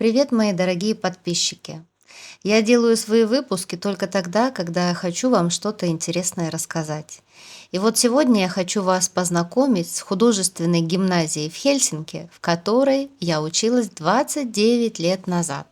Привет, мои дорогие подписчики! Я делаю свои выпуски только тогда, когда я хочу вам что-то интересное рассказать. И вот сегодня я хочу вас познакомить с художественной гимназией в Хельсинки, в которой я училась 29 лет назад.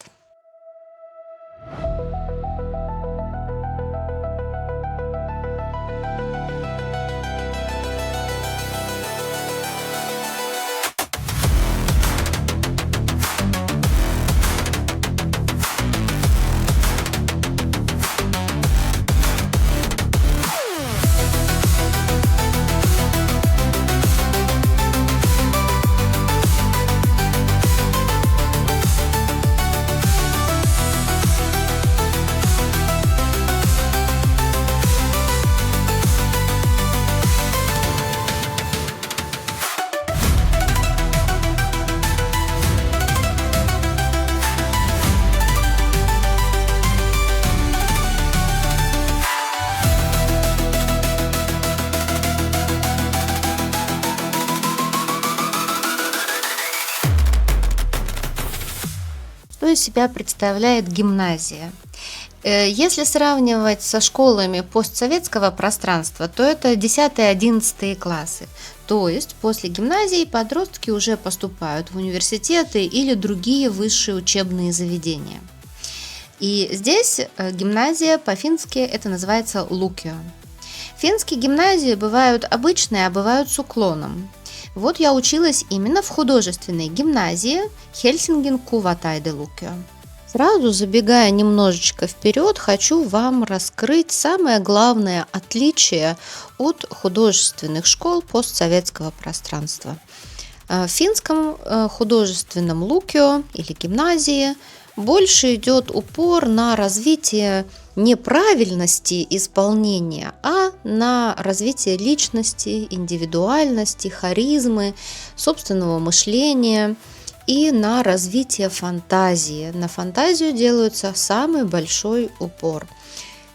Что из себя представляет гимназия? Если сравнивать со школами постсоветского пространства, то это 10-11 классы. То есть после гимназии подростки уже поступают в университеты или другие высшие учебные заведения. И здесь гимназия по-фински это называется лукио. Финские гимназии бывают обычные, а бывают с уклоном. Вот я училась именно в художественной гимназии Хельсинген Куватайде Лукио. Сразу забегая немножечко вперед, хочу вам раскрыть самое главное отличие от художественных школ постсоветского пространства. В финском художественном лукио или гимназии больше идет упор на развитие не правильности исполнения, а на развитие личности, индивидуальности, харизмы, собственного мышления и на развитие фантазии. На фантазию делается самый большой упор.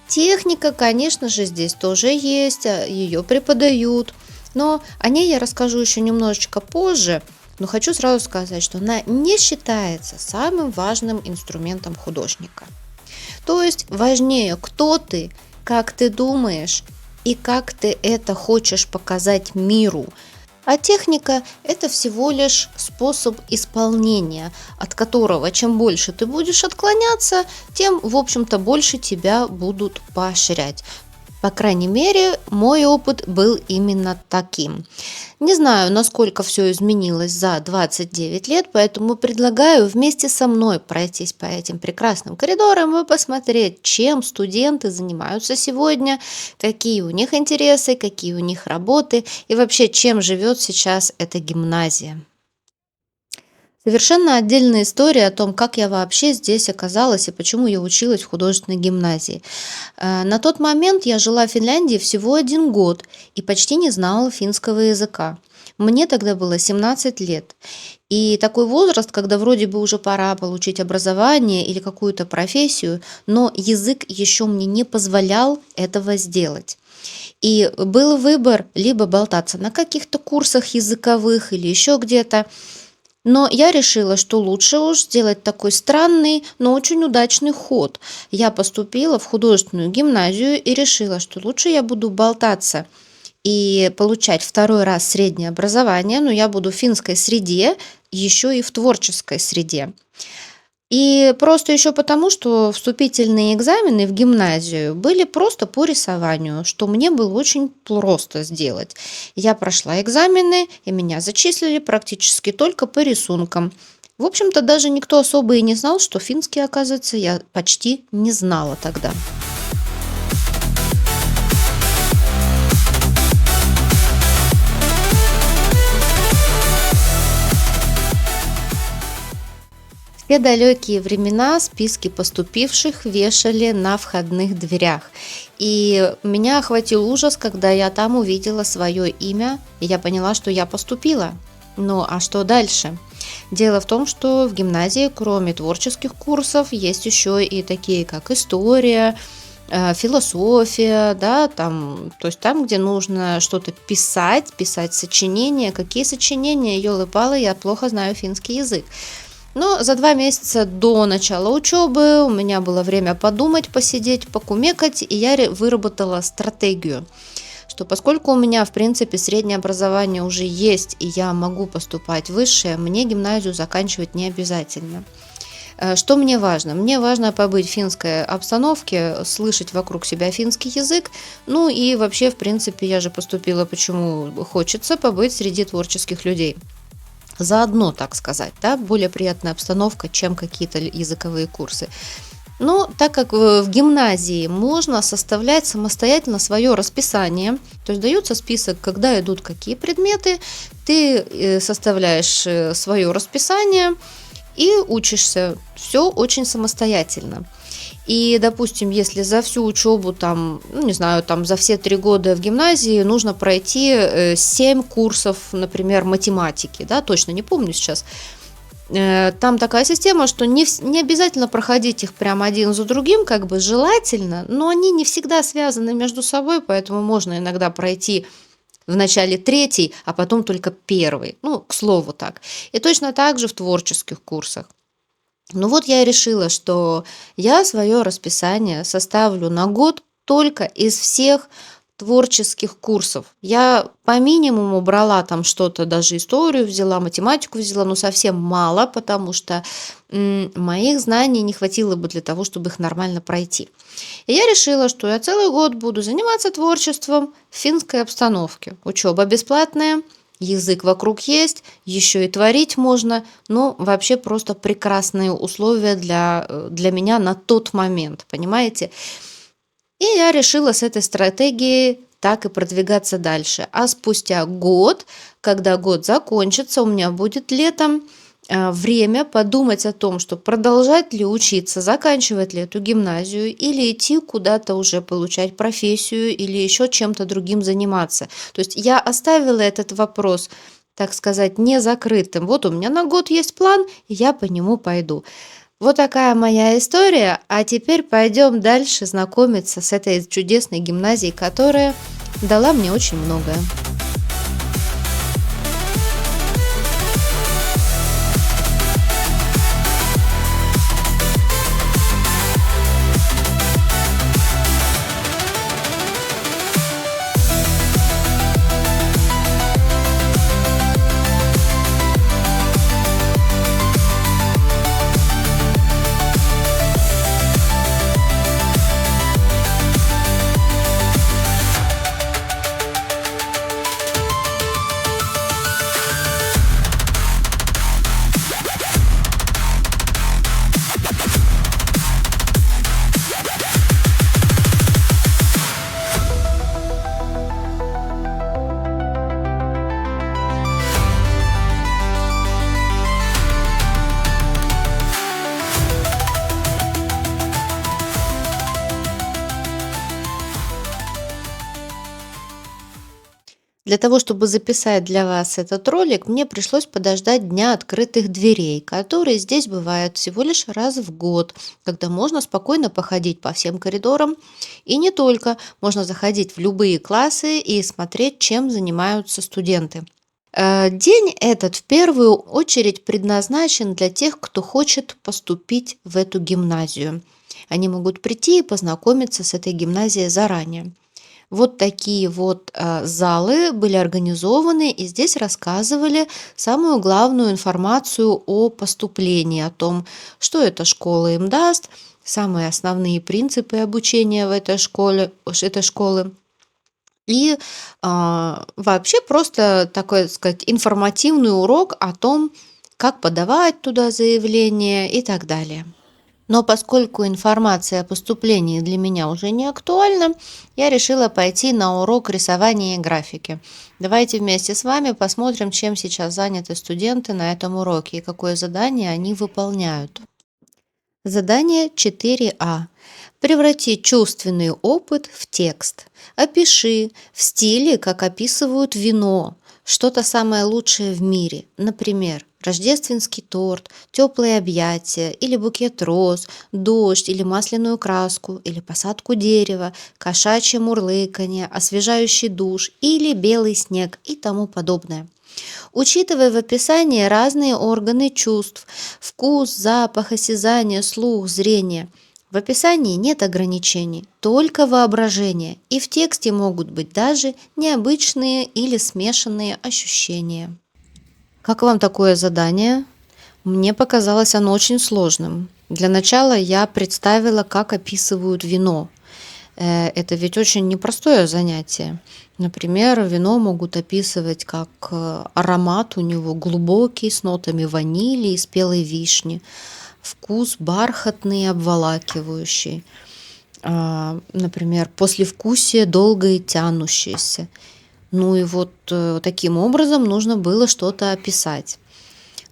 Техника, конечно же, здесь тоже есть, ее преподают, но о ней я расскажу еще немножечко позже. Но хочу сразу сказать, что она не считается самым важным инструментом художника. То есть важнее, кто ты, как ты думаешь и как ты это хочешь показать миру. А техника – это всего лишь способ исполнения, от которого чем больше ты будешь отклоняться, тем, в общем-то, больше тебя будут поощрять. По крайней мере, мой опыт был именно таким. Не знаю, насколько все изменилось за 29 лет, поэтому предлагаю вместе со мной пройтись по этим прекрасным коридорам и посмотреть, чем студенты занимаются сегодня, какие у них интересы, какие у них работы и вообще, чем живет сейчас эта гимназия. Совершенно отдельная история о том, как я вообще здесь оказалась и почему я училась в художественной гимназии. На тот момент я жила в Финляндии всего 1 год и почти не знала финского языка. Мне тогда было 17 лет. И такой возраст, когда вроде бы уже пора получить образование или какую-то профессию, но язык еще мне не позволял этого сделать. И был выбор либо болтаться на каких-то курсах языковых или еще где-то, но я решила, что лучше уж сделать такой странный, но очень удачный ход. Я поступила в художественную гимназию и решила, что лучше я буду болтаться и получать 2-й раз среднее образование, но я буду в финской среде, еще и в творческой среде. И просто еще потому, что вступительные экзамены в гимназию были просто по рисованию, что мне было очень просто сделать. Я прошла экзамены, и меня зачислили практически только по рисункам. В общем-то, даже никто особо и не знал, что финский, оказывается, я почти не знала тогда. В те далекие времена списки поступивших вешали на входных дверях. И меня охватил ужас, когда я там увидела свое имя, и я поняла, что я поступила. Ну а что дальше? Дело в том, что в гимназии, кроме творческих курсов, есть еще и такие, как история, философия, да, там, то есть там, где нужно что-то писать сочинения. Какие сочинения, ёлы-палы, я плохо знаю финский язык. Но за 2 месяца до начала учебы у меня было время подумать, посидеть, покумекать, и я выработала стратегию, что поскольку у меня, в принципе, среднее образование уже есть, и я могу поступать в высшее, мне гимназию заканчивать не обязательно. Что мне важно? Мне важно побыть в финской обстановке, слышать вокруг себя финский язык, ну и вообще, в принципе, я же поступила, почему хочется побыть среди творческих людей. Заодно, так сказать, да, более приятная обстановка, чем какие-то языковые курсы. Но так как в гимназии можно составлять самостоятельно свое расписание, то есть дается список, когда идут какие предметы, ты составляешь свое расписание и учишься. Все очень самостоятельно. И, допустим, если за всю учебу, там, ну, не знаю, там за все 3 года в гимназии нужно пройти 7 курсов, например, математики, да, точно не помню сейчас. Там такая система, что не обязательно проходить их прям один за другим, как бы желательно, но они не всегда связаны между собой, поэтому можно иногда пройти в начале третий, а потом только первый. Ну, к слову так. И точно так же в творческих курсах. Ну вот я и решила, что я свое расписание составлю на год только из всех творческих курсов. Я по минимуму брала там что-то, даже историю взяла, математику взяла, но совсем мало, потому что моих знаний не хватило бы для того, чтобы их нормально пройти. И я решила, что я целый год буду заниматься творчеством в финской обстановке. Учеба бесплатная, язык вокруг есть, еще и творить можно. Ну, вообще просто прекрасные условия для меня на тот момент, понимаете? И я решила с этой стратегией так и продвигаться дальше. А спустя год, когда год закончится, у меня будет летом время подумать о том, что продолжать ли учиться, заканчивать ли эту гимназию или идти куда-то уже получать профессию или еще чем-то другим заниматься. То есть я оставила этот вопрос, так сказать, не закрытым. Вот у меня на год есть план, и я по нему пойду. Вот такая моя история, а теперь пойдем дальше знакомиться с этой чудесной гимназией, которая дала мне очень многое. Для того, чтобы записать для вас этот ролик, мне пришлось подождать Дня открытых дверей, которые здесь бывают всего лишь раз в год, когда можно спокойно походить по всем коридорам. И не только, можно заходить в любые классы и смотреть, чем занимаются студенты. День этот в первую очередь предназначен для тех, кто хочет поступить в эту гимназию. Они могут прийти и познакомиться с этой гимназией заранее. Вот такие вот залы были организованы, и здесь рассказывали самую главную информацию о поступлении, о том, что эта школа им даст, самые основные принципы обучения в этой школы. И вообще просто такой, так сказать, информативный урок о том, как подавать туда заявление и так далее. Но поскольку информация о поступлении для меня уже не актуальна, я решила пойти на урок рисования и графики. Давайте вместе с вами посмотрим, чем сейчас заняты студенты на этом уроке и какое задание они выполняют. Задание 4А. Преврати чувственный опыт в текст. Опиши в стиле, как описывают вино, что-то самое лучшее в мире. Например, рождественский торт, теплые объятия, или букет роз, дождь, или масляную краску, или посадку дерева, кошачье мурлыканье, освежающий душ, или белый снег и тому подобное. Учитывая в описании разные органы чувств, вкус, запах, осязание, слух, зрение. В описании нет ограничений, только воображение, и в тексте могут быть даже необычные или смешанные ощущения. Как вам такое задание? Мне показалось оно очень сложным. Для начала я представила, как описывают вино. Это ведь очень непростое занятие. Например, вино могут описывать как аромат у него глубокий, с нотами ванили и спелой вишни, вкус бархатный, обволакивающий. Например, послевкусие долгое и тянущееся. Ну и вот таким образом нужно было что-то описать.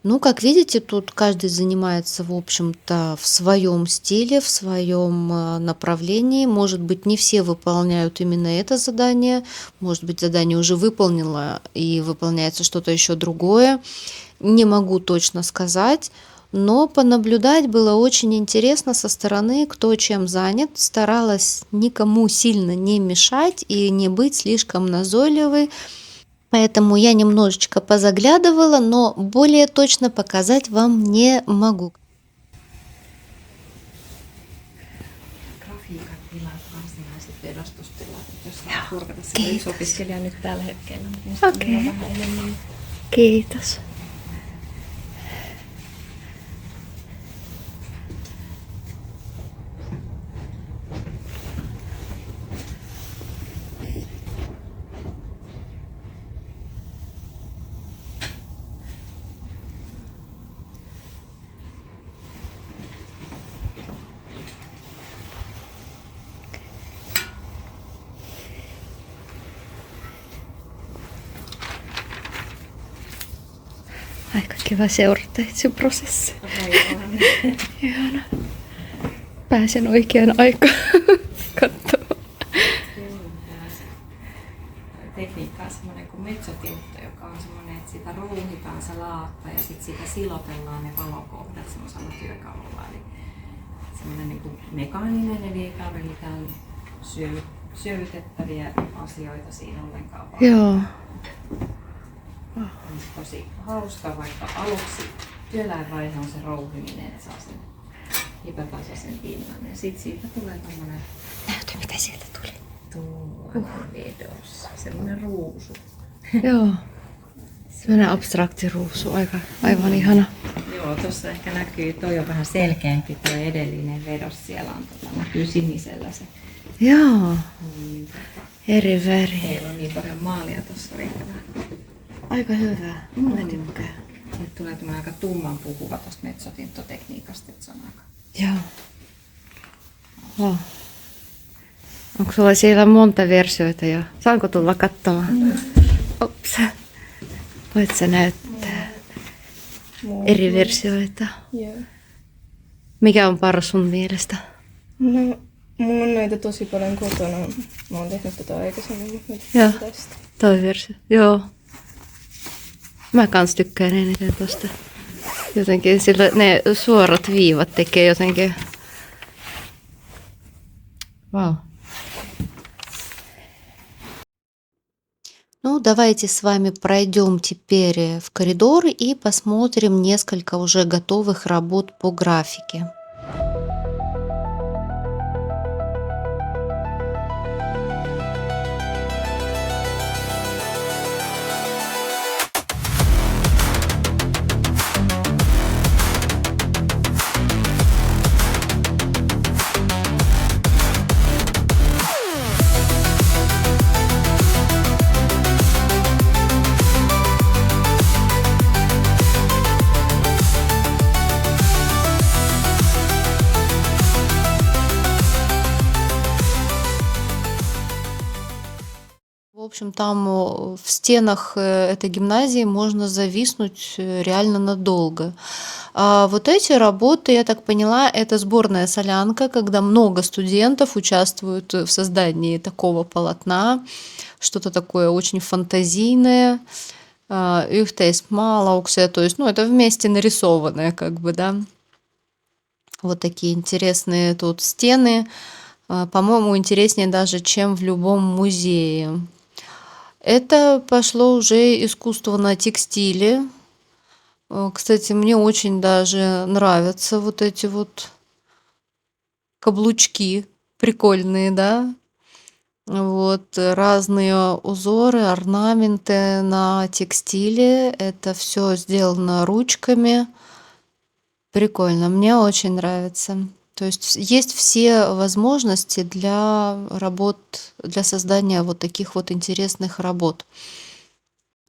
Ну, как видите, тут каждый занимается, в общем-то, в своем стиле, в своем направлении. Может быть, не все выполняют именно это задание. Может быть, задание уже выполнено и выполняется что-то еще другое. Не могу точно сказать, но понаблюдать было очень интересно со стороны, кто чем занят. Старалась никому сильно не мешать и не быть слишком назойливой. Поэтому я немножечко позаглядывала, но более точно показать вам не могу. Grafiikan tilat, varsinaiset vedostustilat. Jos saa kurkata, se on yksi opiskelija nyt tällä hetkellä, mutta niistä on Okei. vähän enemmän. Kiitos. Aika kiva seurata itse prosessia. Aivan. Ihana. Pääsen oikeaan aikaan katsomaan. Tekniikka on semmoinen kuin mezzotinto, joka on semmoinen, että sitä ruuhitaan se laatta ja sitten siitä silotellaan ne valokohdat semmoisella työkalulla. Eli semmoinen niin kuin mekaaninen, eli ei tarvitse mitään syövytettäviä asioita siinä ollenkaan. Joo. On tosi hauska, vaikka aluksi työläinvaihe on se rouhiminen, että saa sen epätasaisen pinnan. Ja sitten siitä tulee tommonen Näytä mitä sieltä tuli. vedossa, semmonen ruusu. Joo. Sellainen abstrakti ruusu, aivan ihana. Joo, tuossa ehkä näkyy, toi on vähän selkeämpi tuo edellinen vedos, siellä on näkyy sinisellä se. Joo, Niin, eri väri. meillä on niin paljon maalia tuossa riittävää. Aika hyvä. Mä tykkään. Nyt tulee tämmönen aika tumman puhuva tosta mezzotintotekniikasta, että se on aika... Joo. Oh. Onko sulla siellä monta versioita jo? Saanko tulla katsomaan? Ops. Voit sä näyttää eri versioita? Joo. Mikä on paras sun mielestä? No, mulla on näitä tosi paljon kotona. Mä oon tehnyt tätä aikaisemmin, mutta nyt Joo. tästä. Toi versio. Joo. Mä kans tykkään eniten tosta. Jotenkin sillä ne suorat viivat tekee jotenkin... Вау. Ну, давайте с вами пройдем теперь в коридор и посмотрим несколько уже готовых работ по графике. В общем, там в стенах этой гимназии можно зависнуть реально надолго. А вот эти работы, я так поняла, это сборная солянка, когда много студентов участвуют в создании такого полотна, что-то такое очень фантазийное. Yhteismaalauksia, то есть, ну, это вместе нарисованное, как бы, да. Вот такие интересные тут стены. По-моему, интереснее даже, чем в любом музее. Это пошло уже искусство на текстиле. Кстати, мне очень даже нравятся вот эти вот каблучки прикольные, да. Вот разные узоры, орнаменты на текстиле. Это все сделано ручками. Прикольно, мне очень нравится. То есть есть все возможности для работ, для создания вот таких вот интересных работ.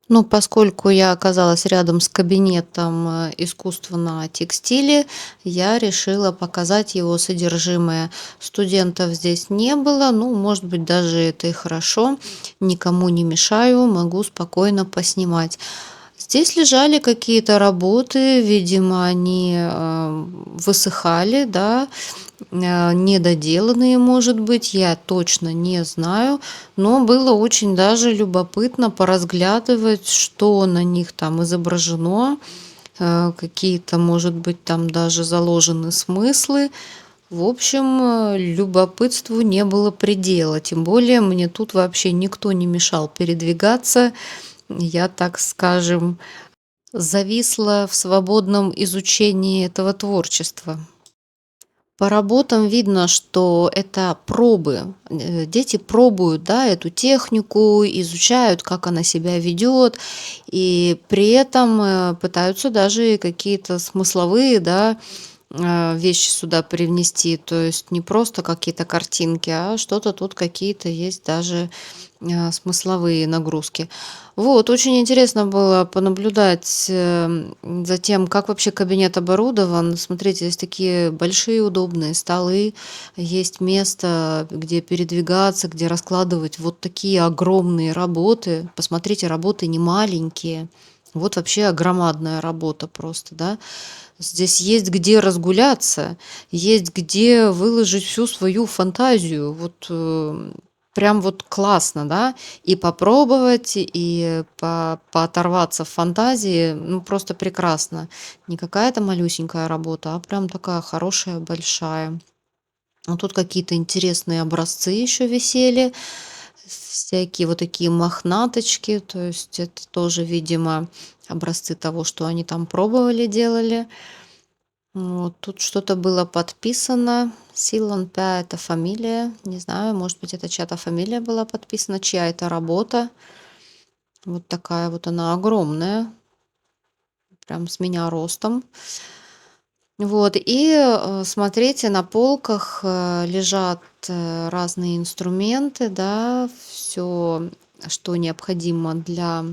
Ну, поскольку я оказалась рядом с кабинетом искусства на текстиле, я решила показать его содержимое. Студентов здесь не было, ну, может быть, даже это и хорошо. Никому не мешаю, могу спокойно поснимать. Здесь лежали какие-то работы, видимо, они высыхали, да, недоделанные, может быть, я точно не знаю, но было очень даже любопытно поразглядывать, что на них там изображено, какие-то, может быть, там даже заложены смыслы. В общем, любопытству не было предела, тем более мне тут вообще никто не мешал передвигаться. Я, так скажем, зависла в свободном изучении этого творчества. По работам видно, что это пробы. Дети пробуют, да, эту технику, изучают, как она себя ведет, и при этом пытаются даже какие-то смысловые, да, вещи сюда привнести. То есть не просто какие-то картинки, а что-то тут какие-то есть даже смысловые нагрузки. Вот, очень интересно было понаблюдать за тем, как вообще кабинет оборудован. Смотрите, здесь такие большие удобные столы, есть место, где передвигаться, где раскладывать вот такие огромные работы. Посмотрите, работы не маленькие. Вот вообще громадная работа просто, да. Здесь есть где разгуляться, есть где выложить всю свою фантазию. Вот прям вот классно, да, и попробовать, и пооторваться в фантазии, ну, просто прекрасно. Не какая-то малюсенькая работа, а прям такая хорошая, большая. Вот тут какие-то интересные образцы еще висели, всякие вот такие мохнаточки, то есть это тоже, видимо, образцы того, что они там пробовали, делали. Вот тут что-то было подписано. Силанпя — это фамилия. Не знаю, может быть, это чья-то фамилия была подписана, чья это работа. Вот такая вот она огромная, прям с меня ростом. Вот, и смотрите, на полках лежат разные инструменты, да, все, что необходимо для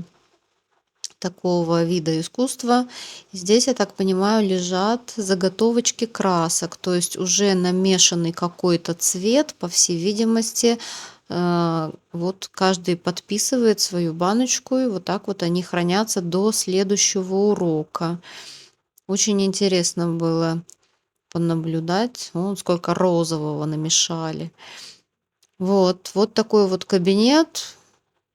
такого вида искусства. Здесь, я так понимаю, лежат заготовочки красок, то есть уже намешанный какой-то цвет, по всей видимости. Вот каждый подписывает свою баночку, и вот так вот они хранятся до следующего урока. Очень интересно было понаблюдать. Вон сколько розового намешали. Вот такой вот кабинет.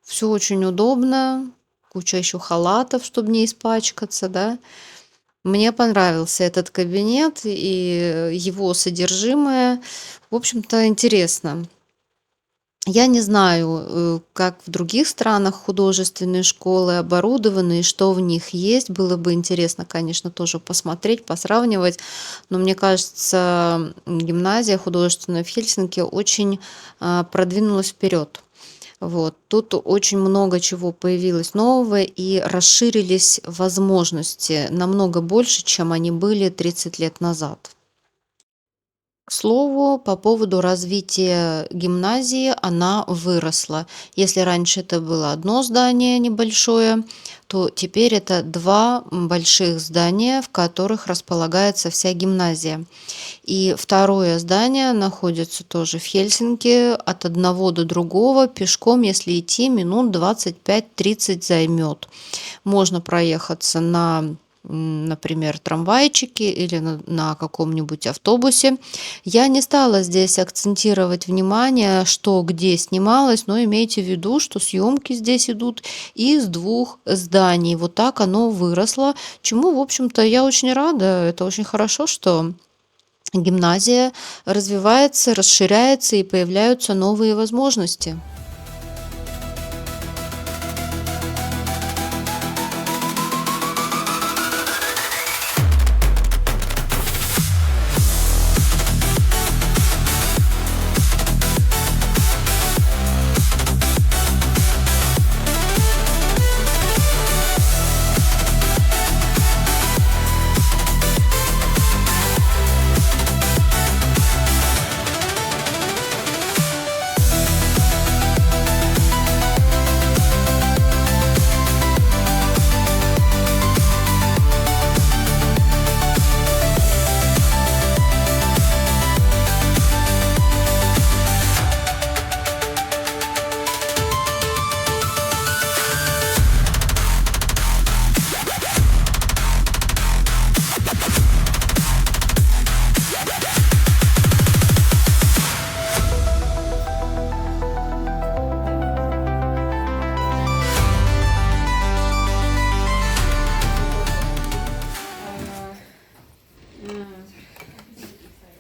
Все очень удобно. Куча еще халатов, чтобы не испачкаться, да. Мне понравился этот кабинет и его содержимое. В общем-то, интересно. Я не знаю, как в других странах художественные школы оборудованы и что в них есть. Было бы интересно, конечно, тоже посмотреть, посравнивать. Но мне кажется, гимназия художественная в Хельсинки очень продвинулась вперед. Вот. Тут очень много чего появилось нового и расширились возможности намного больше, чем они были 30 лет назад. К слову, по поводу развития гимназии, она выросла. Если раньше это было одно здание небольшое, то теперь это два больших здания, в которых располагается вся гимназия. И второе здание находится тоже в Хельсинки. От одного до другого пешком, если идти, минут 25-30 займет. Можно проехаться на, например, трамвайчике или на каком-нибудь автобусе. Я не стала здесь акцентировать внимание, что где снималось, но имейте в виду, что съемки здесь идут из двух зданий. Вот так оно выросло, чему, в общем-то, я очень рада. Это очень хорошо, что гимназия развивается, расширяется и появляются новые возможности.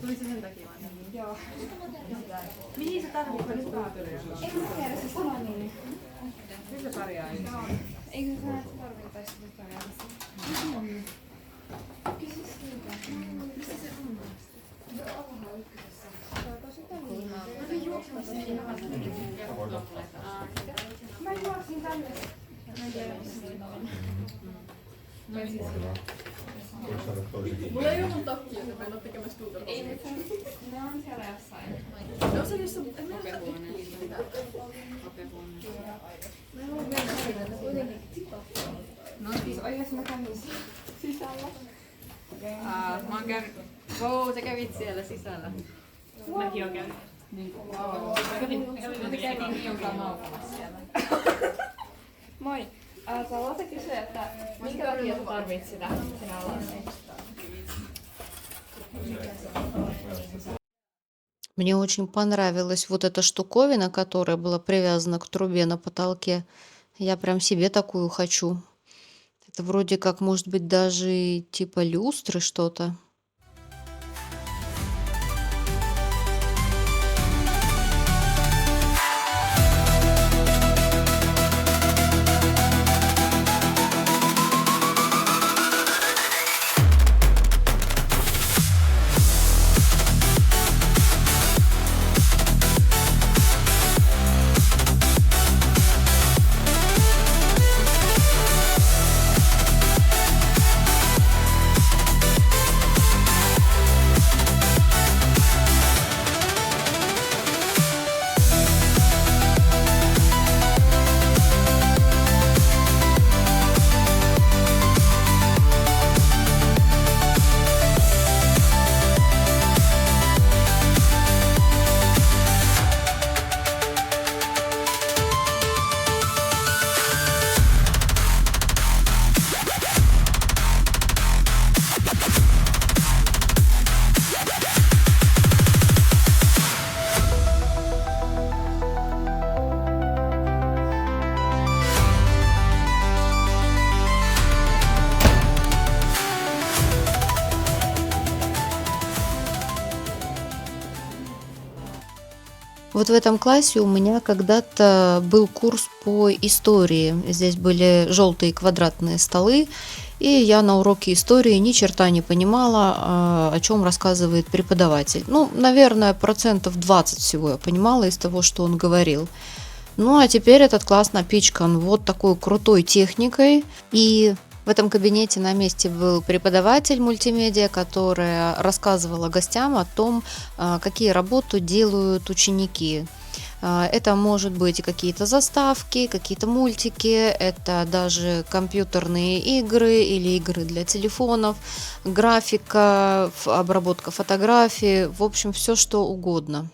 Tuli se sen takia vaan. Joo. Mihin se tarvitsee nyt kaapeleja? Eikö mä tiedä se sama nimi? Kyllä se pärjää yhdessä. Eikö se sano, että se tarvittaisi sitä ajatusta? Kysy siitä. Missä se on? Joo, alhaalla ykkösessä. Se on tosi tämmöinen. Mä juoksin Mä juoksin tänne. Mä en tiedä, missä se on. Mulla ei ole mun takkia, että mä en oo tekemässä tuutorhosia. Ei mitään. Ne on siellä jossain. Ne on se jossain, en mä osaa mitään. Mä en ole vielä siinä, että kuitenkin No siis Oikas mä kävin sisällä. mä oon käynyt... Wow, sä kävit siellä sisällä. Mäkin oon käynyt. Mä kävin jonkaan maukkamassa siellä. Moi. Sä Lotte kysyä, että minkä takia sä tarvitset sitä sinä alassa? Мне очень понравилась вот эта штуковина, которая была привязана к трубе на потолке. Я прям себе такую хочу. Это вроде как, может быть, даже типа люстры что-то. Вот в этом классе у меня когда-то был курс по истории. Здесь были желтые квадратные столы, и я на уроке истории ни черта не понимала, о чем рассказывает преподаватель. Ну, наверное, 20% всего я понимала из того, что он говорил. Ну, а теперь этот класс напичкан вот такой крутой техникой, и в этом кабинете на месте был преподаватель мультимедиа, которая рассказывала гостям о том, какие работы делают ученики. Это может быть и какие-то заставки, какие-то мультики, это даже компьютерные игры или игры для телефонов, графика, обработка фотографий, в общем, все что угодно.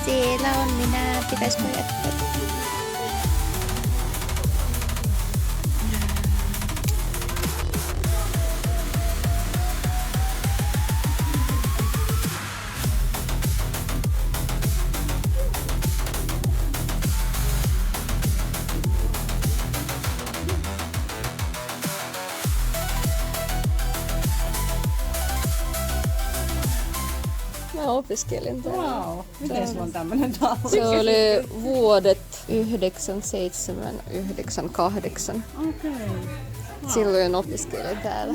siellä on minä. Pitäisikö jättää? Mä opiskelin täällä. Wow, miten sulla on tämmönen talli? Se oli vuodet 97, 98. Okei. Silloin opiskelin täällä.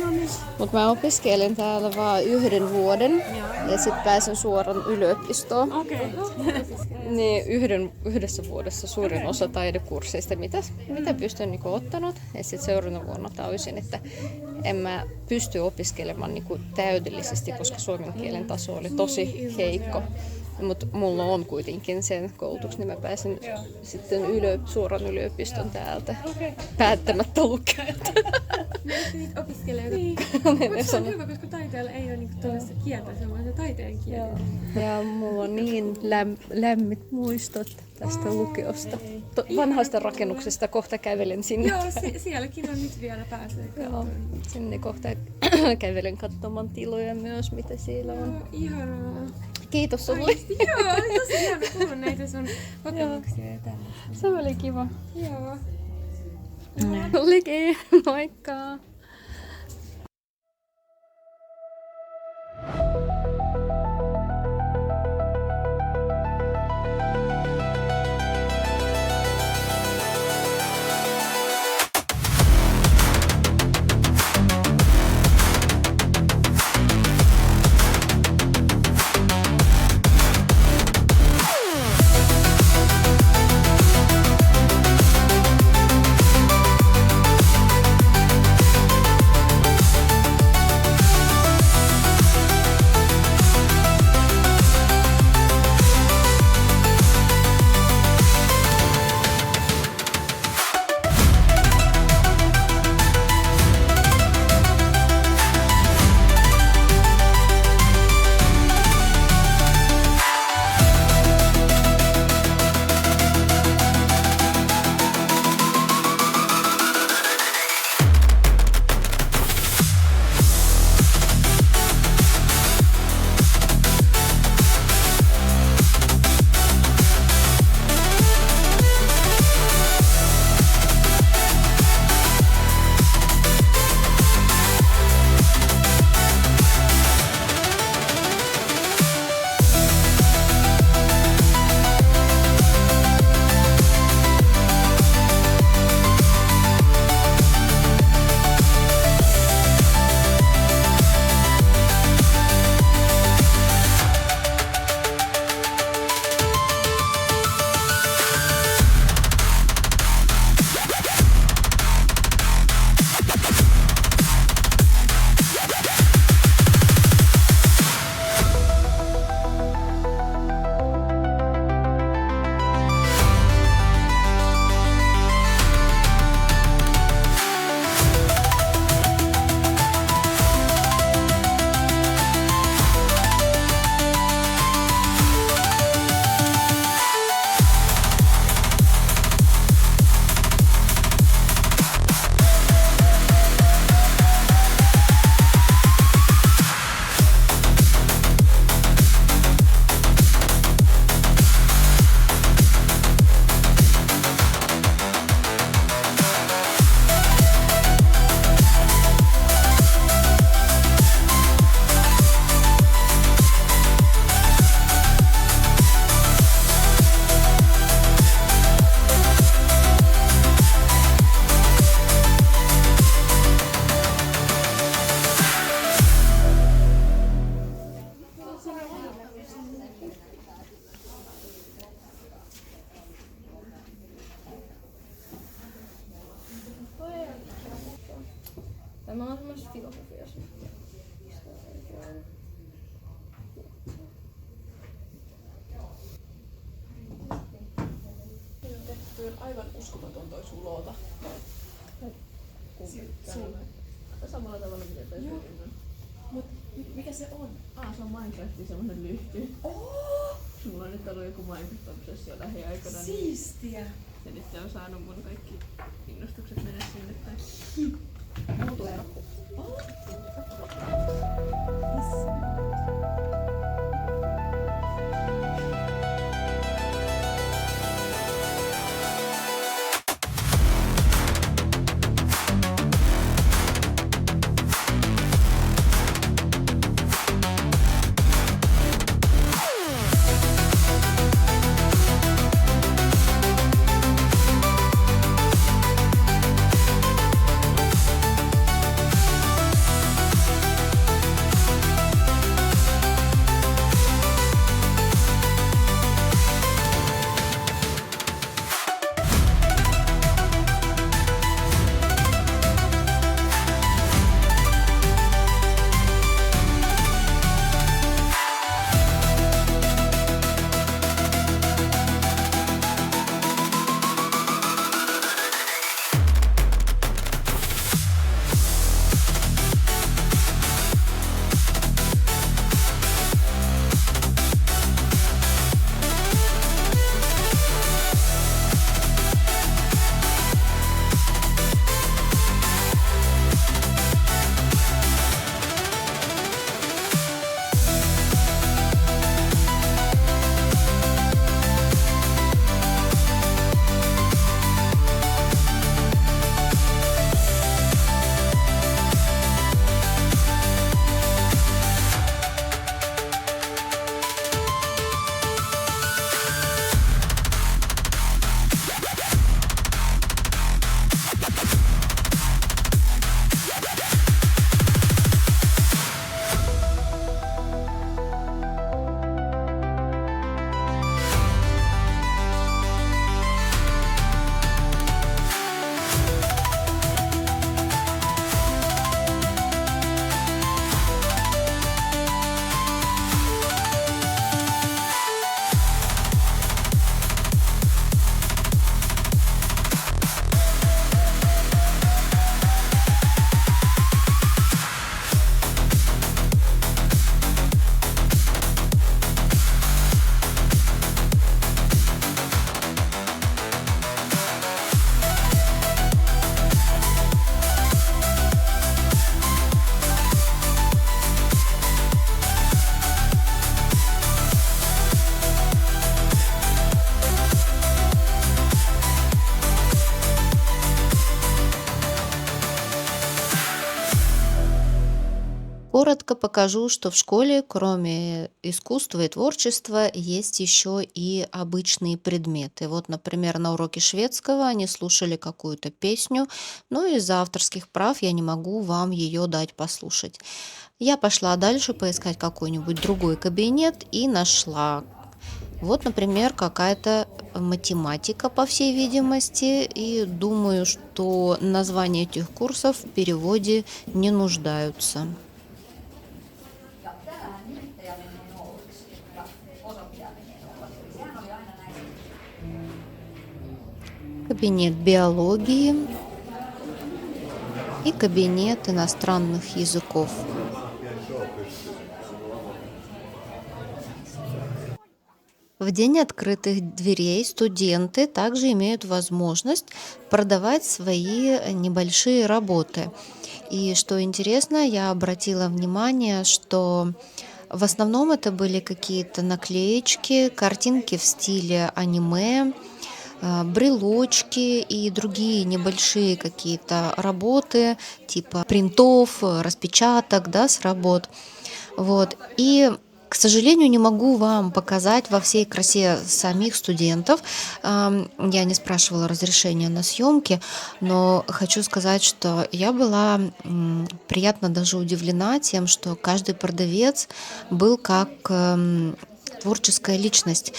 Mutta mä opiskelin täällä vaan 1 vuoden ja sitten pääsin suoraan yliopistoon. Okei. Niin yhdessä vuodessa suurin osa taidekursseista, mitä pystyn niinku ottanut. Ja sitten seuraavana vuonna tajusin, että en mä pysty opiskelemaan niinku täydellisesti, koska suomen kielen taso oli tosi heikko. Mutta mulla on kuitenkin sen koulutus, niin mä pääsin sitten suoraan yliopiston täältä päättämättä lukea. Niitä opiskelee. Niin. Se on hyvä, koska taiteella ei ole niinku tuollaista kieltä, se on vaan se taiteen kieli. Ja mulla on niin lämmit muistot tästä lukiosta. Vanhasta rakennuksesta kohta kävelen sinne. Joo, sielläkin on nyt vielä pääsee. Joo, sinne kohta kävelen katsomaan tiloja myös, mitä siellä on. Ihanaa. Kiitos sulle. Joo, tosi hieno kuulla näitä sun kokemuksia ja tällaista. Se oli kiva. Joo. Olikin, moikka! Tämä on semmoisessa filosofiassa. Toi on aivan uskomaton toi sun loota. Samalla tavalla mitä toi on. Mut mikä se on? Se on Minecraftin semmonen lyhty. Mulla on nyt ollut joku Minecraft-obsessio lähiaikoina, niin Siistiä. se nyt on saanut mun kaikki innostukset mennä sinne päin. Mulla tulee rakku. Коротко покажу, что в школе, кроме искусства и творчества, есть еще и обычные предметы. Вот, например, на уроке шведского они слушали какую-то песню, но из-за авторских прав я не могу вам ее дать послушать. Я пошла дальше поискать какой-нибудь другой кабинет и нашла. Вот, например, какая-то математика, по всей видимости, и думаю, что названия этих курсов в переводе не нуждаются. Кабинет биологии и кабинет иностранных языков. В день открытых дверей студенты также имеют возможность продавать свои небольшие работы. И что интересно, я обратила внимание, что в основном это были какие-то наклеечки, картинки в стиле аниме, брелочки и другие небольшие какие-то работы, типа принтов, распечаток, да, с работ. Вот. И, к сожалению, не могу вам показать во всей красе самих студентов. Я не спрашивала разрешения на съемки, но хочу сказать, что я была приятно даже удивлена тем, что каждый продавец был как творческая личность.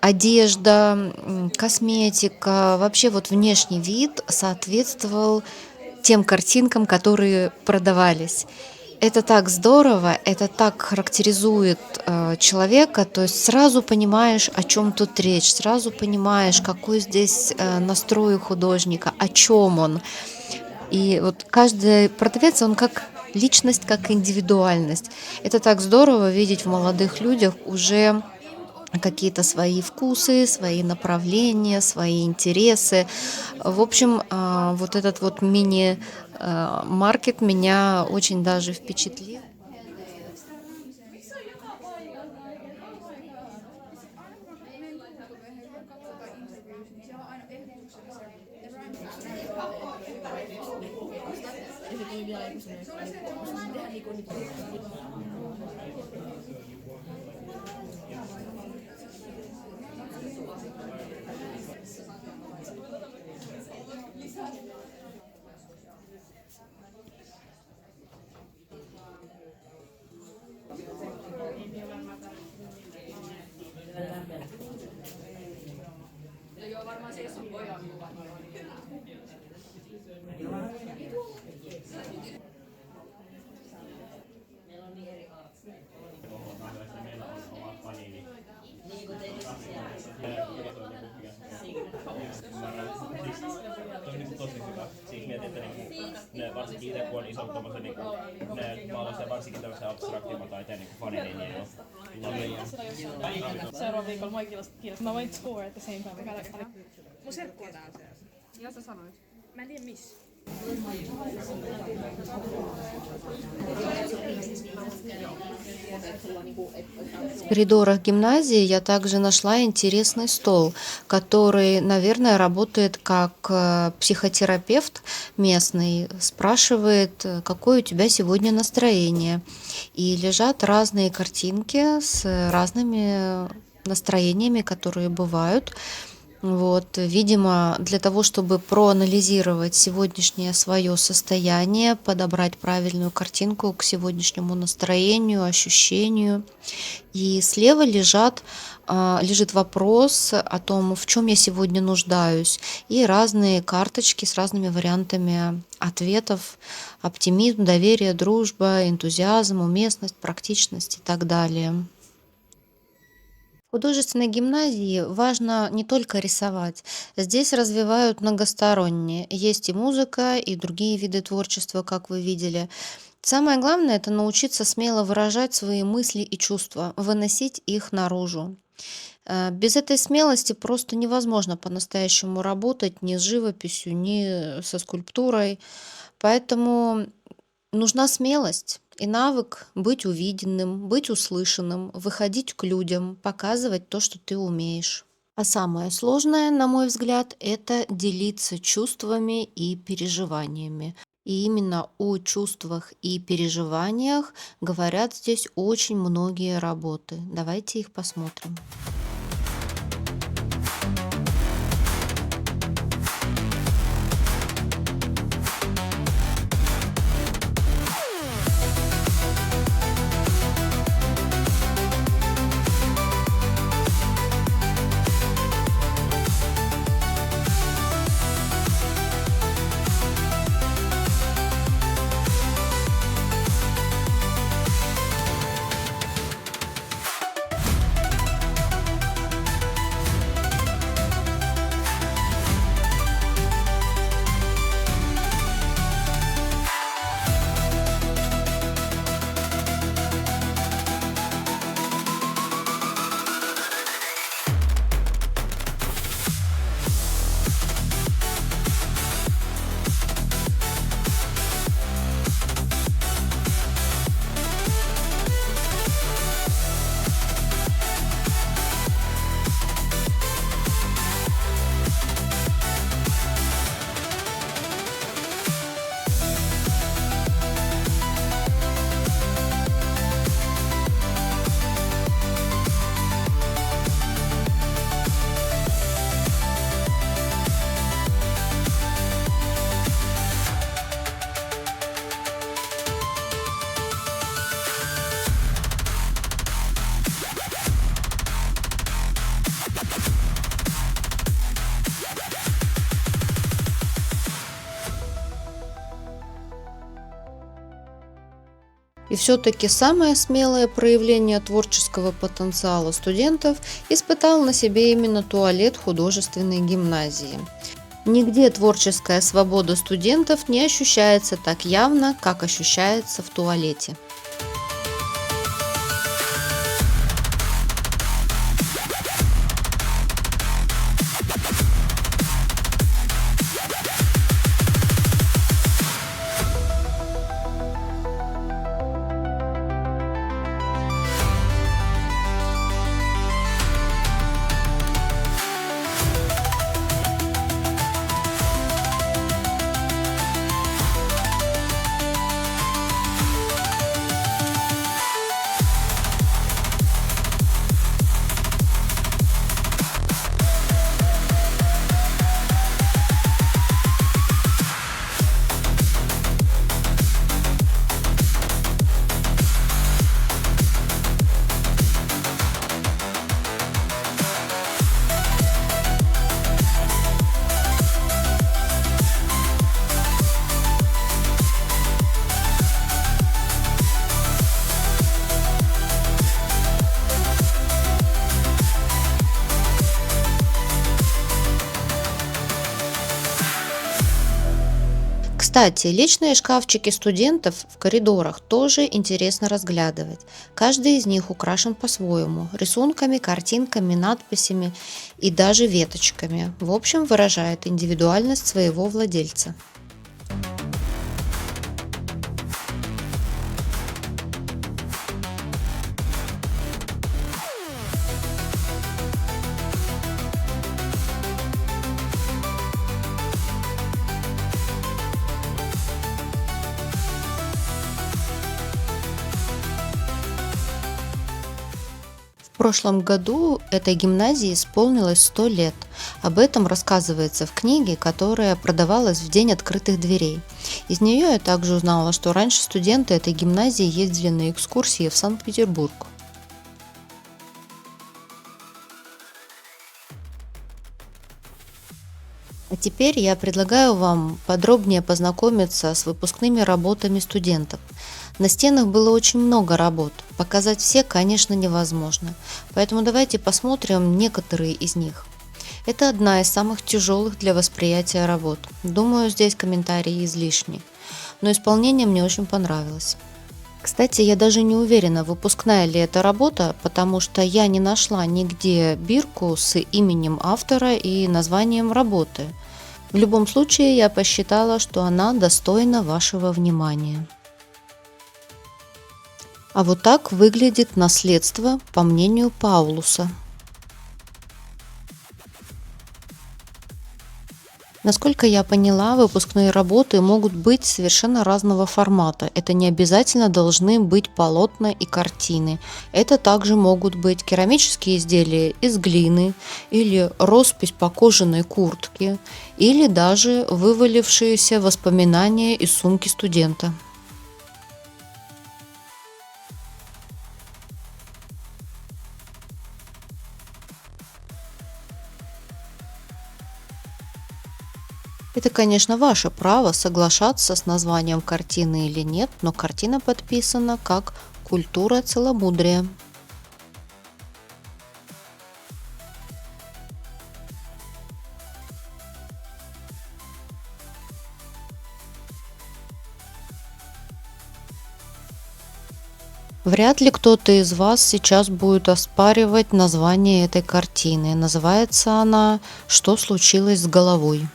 Одежда, косметика, вообще вот внешний вид соответствовал тем картинкам, которые продавались. Это так здорово, это так характеризует человека, то есть сразу понимаешь, о чем тут речь, сразу понимаешь, какой здесь настрой у художника, о чем он. И вот каждый продавец, он как личность, как индивидуальность. Это так здорово видеть в молодых людях уже какие-то свои вкусы, свои направления, свои интересы. В общем, вот этот вот мини-маркет меня очень даже впечатлил. Ja se tuli vielä joku semmoinen, tehdään niinku nyt. Tosi hyvä. Siis mietin, että ne varsinkin itse kun on isot tommosen ne maalaisten varsinkin tämmöisen abstraktimman taiteen fanerin niin Seuraava viikolla mua kiinnostaa. Mä voin score at the same time. Mun serkku on täällä siellä. Ja sä sanoit. Mä en tiedä missä. В коридорах гимназии я также нашла интересный стол, который, наверное, работает как психотерапевт местный, спрашивает, какое у тебя сегодня настроение. И лежат разные картинки с разными настроениями, которые бывают. Вот, видимо, для того, чтобы проанализировать сегодняшнее свое состояние, подобрать правильную картинку к сегодняшнему настроению, ощущению. И слева лежит вопрос о том, в чем я сегодня нуждаюсь, и разные карточки с разными вариантами ответов: оптимизм, доверие, дружба, энтузиазм, уместность, практичность и так далее. В художественной гимназии важно не только рисовать. Здесь развивают многосторонне. Есть и музыка, и другие виды творчества, как вы видели. Самое главное — это научиться смело выражать свои мысли и чувства, выносить их наружу. Без этой смелости просто невозможно по-настоящему работать ни с живописью, ни со скульптурой. Поэтому нужна смелость и навык быть увиденным, быть услышанным, выходить к людям, показывать то, что ты умеешь. А самое сложное, на мой взгляд, это делиться чувствами и переживаниями. И именно о чувствах и переживаниях говорят здесь очень многие работы. Давайте их посмотрим. И все-таки самое смелое проявление творческого потенциала студентов испытал на себе именно туалет художественной гимназии. Нигде творческая свобода студентов не ощущается так явно, как ощущается в туалете. Кстати, личные шкафчики студентов в коридорах тоже интересно разглядывать. Каждый из них украшен по-своему – рисунками, картинками, надписями и даже веточками. В общем, выражает индивидуальность своего владельца. В прошлом году этой гимназии исполнилось 100 лет. Об этом рассказывается в книге, которая продавалась в день открытых дверей. Из нее я также узнала, что раньше студенты этой гимназии ездили на экскурсии в Санкт-Петербург. А теперь я предлагаю вам подробнее познакомиться с выпускными работами студентов. На стенах было очень много работ, показать все, конечно, невозможно, поэтому давайте посмотрим некоторые из них. Это одна из самых тяжелых для восприятия работ. Думаю, здесь комментарии излишни, но исполнение мне очень понравилось. Кстати, я даже не уверена, выпускная ли эта работа, потому что я не нашла нигде бирку с именем автора и названием работы. В любом случае, я посчитала, что она достойна вашего внимания. А вот так выглядит наследство, по мнению Паулуса. Насколько я поняла, выпускные работы могут быть совершенно разного формата. Это не обязательно должны быть полотна и картины. Это также могут быть керамические изделия из глины, или роспись по кожаной куртке, или даже вывалившиеся воспоминания из сумки студента. Это, конечно, ваше право соглашаться с названием картины или нет, но картина подписана как «Культура целомудрия». Вряд ли кто-то из вас сейчас будет оспаривать название этой картины. Называется она «Что случилось с головой?».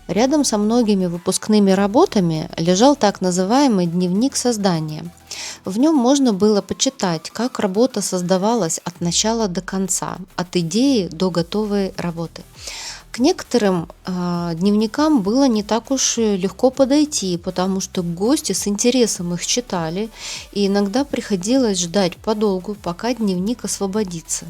Рядом со многими выпускными работами лежал так называемый дневник создания. В нем можно было почитать, как работа создавалась от начала до конца, от идеи до готовой работы. К некоторым дневникам было не так уж и легко подойти, потому что гости с интересом их читали, и иногда приходилось ждать подолгу, пока дневник освободится.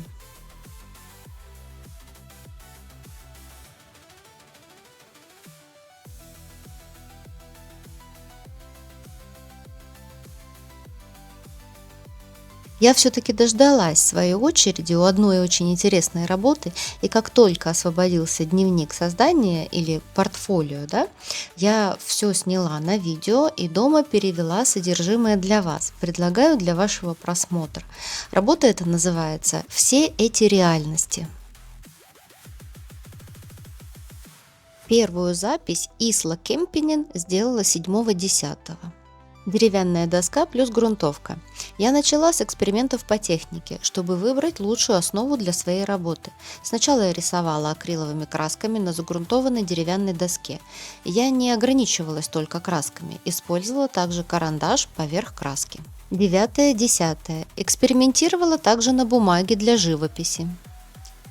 Я все-таки дождалась своей очереди у одной очень интересной работы, и как только освободился дневник создания или портфолио, да, я все сняла на видео и дома перевела содержимое для вас. Предлагаю для вашего просмотра. Работа эта называется «Все эти реальности». Первую запись Исла Кемпинен сделала 7.10. Деревянная доска плюс грунтовка. Я начала с экспериментов по технике, чтобы выбрать лучшую основу для своей работы. Сначала я рисовала акриловыми красками на загрунтованной деревянной доске. Я не ограничивалась только красками, использовала также карандаш поверх краски. 9.10. Экспериментировала также на бумаге для живописи.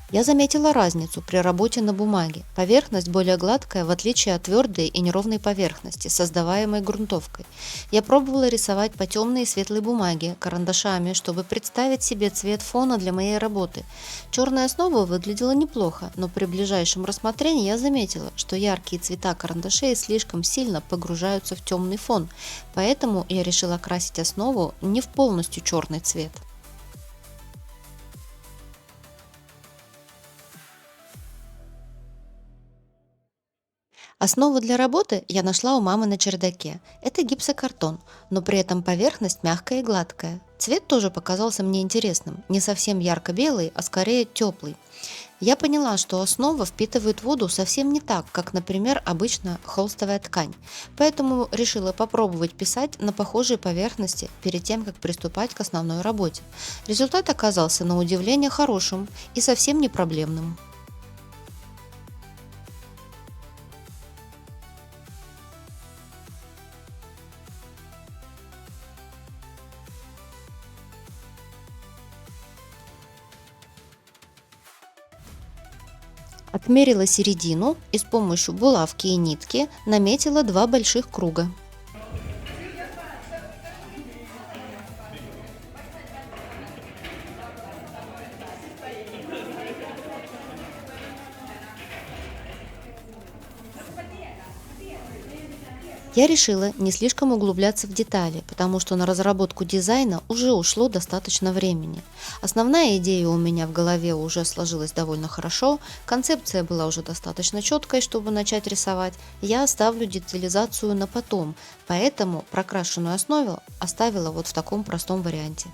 Я заметила разницу при работе на бумаге. Поверхность более гладкая, в отличие от твердой и неровной поверхности, создаваемой грунтовкой. Я пробовала рисовать по темной и светлой бумаге, карандашами, чтобы представить себе цвет фона для моей работы. Черная основа выглядела неплохо, но при ближайшем рассмотрении я заметила, что яркие цвета карандашей слишком сильно погружаются в темный фон, поэтому я решила красить основу не в полностью черный цвет. Основу для работы я нашла у мамы на чердаке. Это гипсокартон, но при этом поверхность мягкая и гладкая. Цвет тоже показался мне интересным, не совсем ярко-белый, а скорее теплый. Я поняла, что основа впитывает воду совсем не так, как, например, обычно холстовая ткань. Поэтому решила попробовать писать на похожей поверхности перед тем, как приступать к основной работе. Результат оказался на удивление хорошим и совсем не проблемным. Отмерила середину и с помощью булавки и нитки наметила 2 больших круга. Я решила не слишком углубляться в детали, потому что на разработку дизайна уже ушло достаточно времени. Основная идея у меня в голове уже сложилась довольно хорошо, концепция была уже достаточно четкой, чтобы начать рисовать. Я оставлю детализацию на потом, поэтому прокрашенную основу оставила вот в таком простом варианте.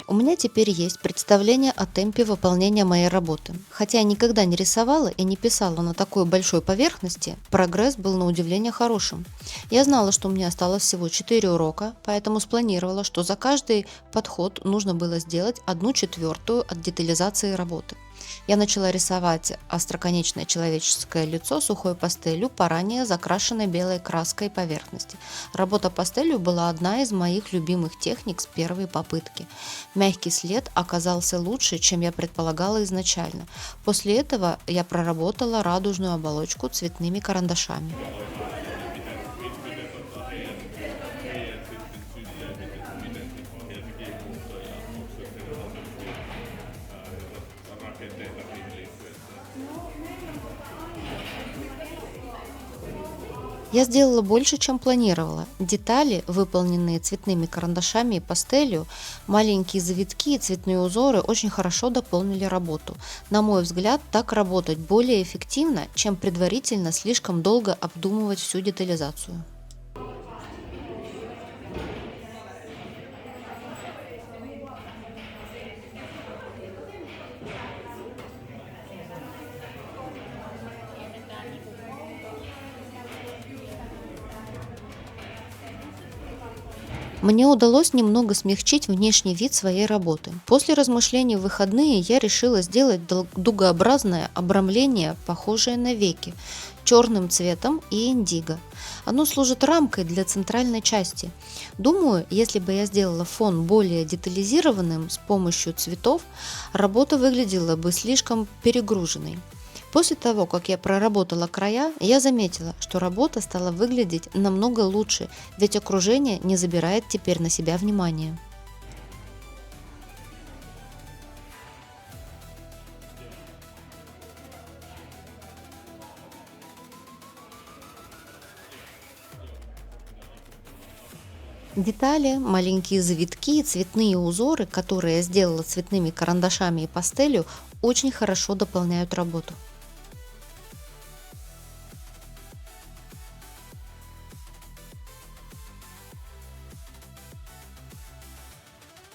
У меня теперь есть представление о темпе выполнения моей работы. Хотя я никогда не рисовала и не писала на такой большой поверхности, прогресс был на удивление хорошим. Я знала, что у меня осталось всего 4 урока, поэтому спланировала, что за каждый подход нужно было сделать 1/4 от детализации работы. Я начала рисовать остроконечное человеческое лицо сухой пастелью по ранее закрашенной белой краской поверхности. Работа пастелью была одна из моих любимых техник с первой попытки. Мягкий след оказался лучше, чем я предполагала изначально. После этого я проработала радужную оболочку цветными карандашами. Я сделала больше, чем планировала. Детали, выполненные цветными карандашами и пастелью, маленькие завитки и цветные узоры очень хорошо дополнили работу. На мой взгляд, так работать более эффективно, чем предварительно слишком долго обдумывать всю детализацию. Мне удалось немного смягчить внешний вид своей работы. После размышлений в выходные я решила сделать дугообразное обрамление, похожее на веки, черным цветом и индиго. Оно служит рамкой для центральной части. Думаю, если бы я сделала фон более детализированным с помощью цветов, работа выглядела бы слишком перегруженной. После того, как я проработала края, я заметила, что работа стала выглядеть намного лучше, ведь окружение не забирает теперь на себя внимание. Детали, маленькие завитки и цветные узоры, которые я сделала цветными карандашами и пастелью, очень хорошо дополняют работу.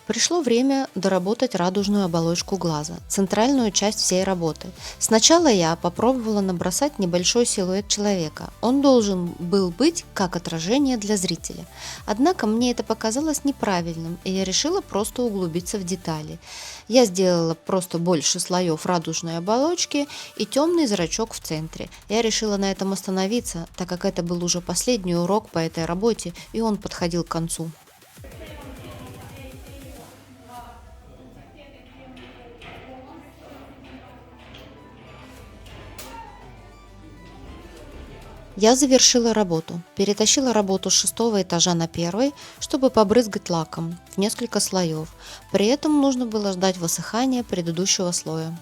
Пришло время доработать радужную оболочку глаза, центральную часть всей работы. Сначала я попробовала набросать небольшой силуэт человека. Он должен был быть как отражение для зрителя. Однако мне это показалось неправильным, и я решила просто углубиться в детали. Я сделала просто больше слоев радужной оболочки и темный зрачок в центре. Я решила на этом остановиться, так как это был уже последний урок по этой работе, и он подходил к концу. Я завершила работу, перетащила работу с 6-го этажа на 1-й, чтобы побрызгать лаком в несколько слоев. При этом нужно было ждать высыхания предыдущего слоя.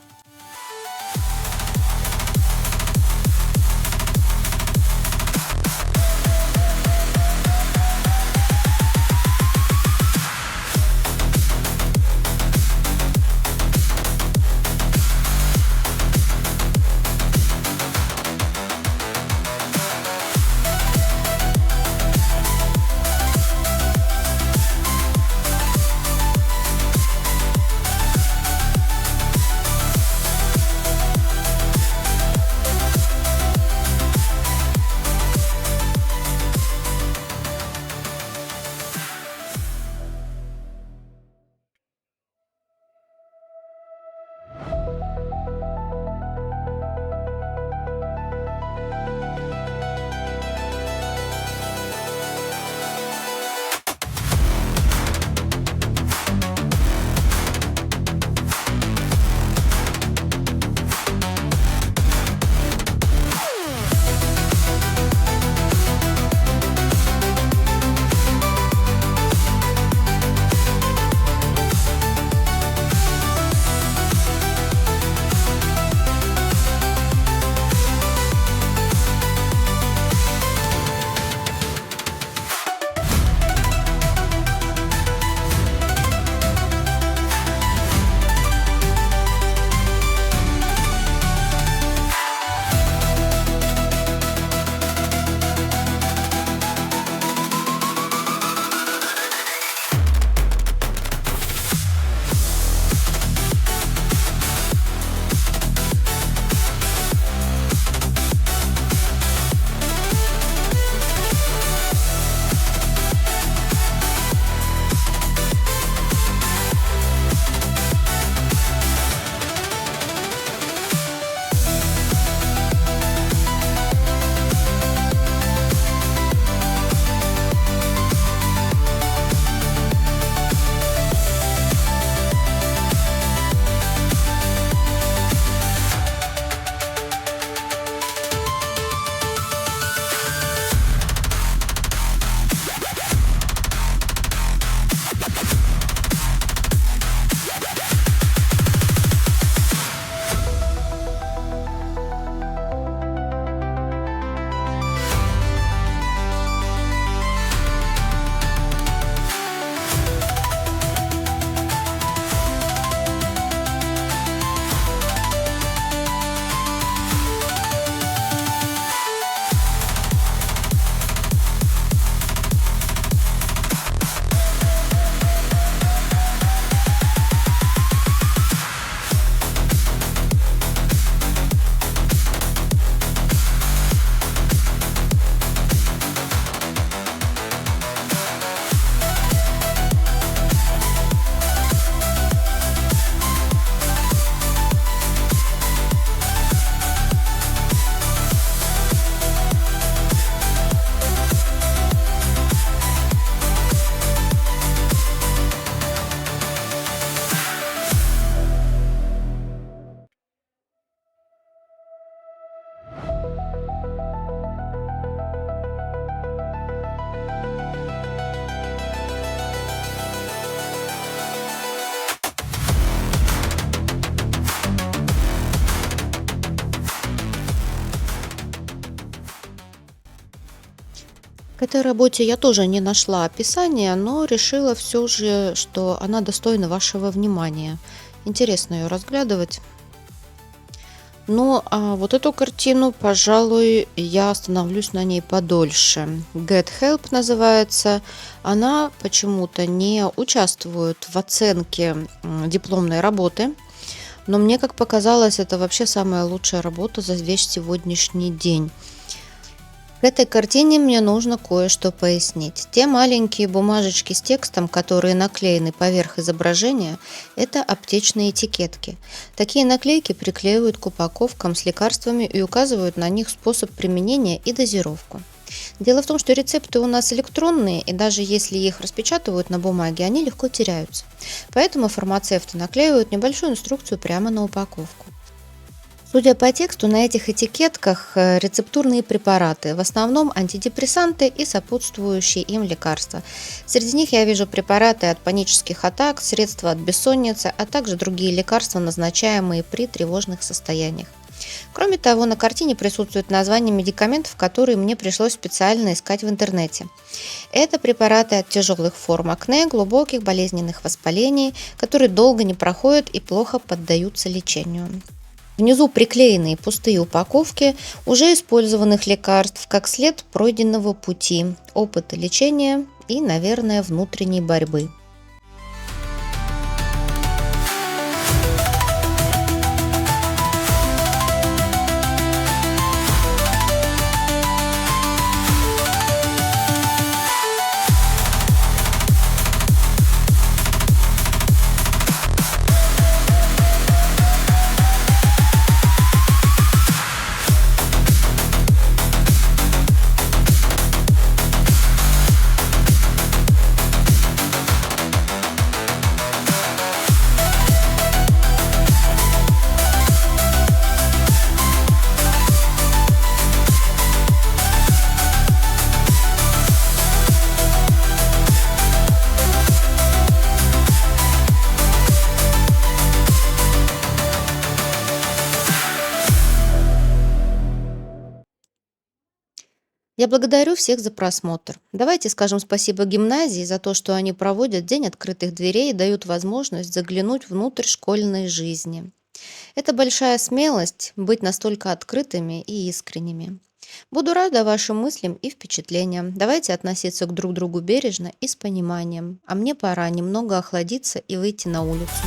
К этой работе я тоже не нашла описания, но решила все же, что она достойна вашего внимания. Интересно ее разглядывать. Ну, а вот эту картину, пожалуй, я остановлюсь на ней подольше. Get Help называется. Она почему-то не участвует в оценке дипломной работы, но мне, как показалось, это вообще самая лучшая работа за весь сегодняшний день. К этой картине мне нужно кое-что пояснить. Те маленькие бумажечки с текстом, которые наклеены поверх изображения, это аптечные этикетки. Такие наклейки приклеивают к упаковкам с лекарствами и указывают на них способ применения и дозировку. Дело в том, что рецепты у нас электронные, и даже если их распечатывают на бумаге, они легко теряются. Поэтому фармацевты наклеивают небольшую инструкцию прямо на упаковку. Судя по тексту, на этих этикетках рецептурные препараты, в основном антидепрессанты и сопутствующие им лекарства. Среди них я вижу препараты от панических атак, средства от бессонницы, а также другие лекарства, назначаемые при тревожных состояниях. Кроме того, на картине присутствует название медикаментов, которые мне пришлось специально искать в интернете. Это препараты от тяжелых форм акне, глубоких болезненных воспалений, которые долго не проходят и плохо поддаются лечению. Внизу приклеенные пустые упаковки уже использованных лекарств, как след пройденного пути, опыта лечения и, наверное, внутренней борьбы. Я благодарю всех за просмотр. Давайте скажем спасибо гимназии за то, что они проводят День открытых дверей и дают возможность заглянуть внутрь школьной жизни. Это большая смелость быть настолько открытыми и искренними. Буду рада вашим мыслям и впечатлениям. Давайте относиться к друг другу бережно и с пониманием. А мне пора немного охладиться и выйти на улицу.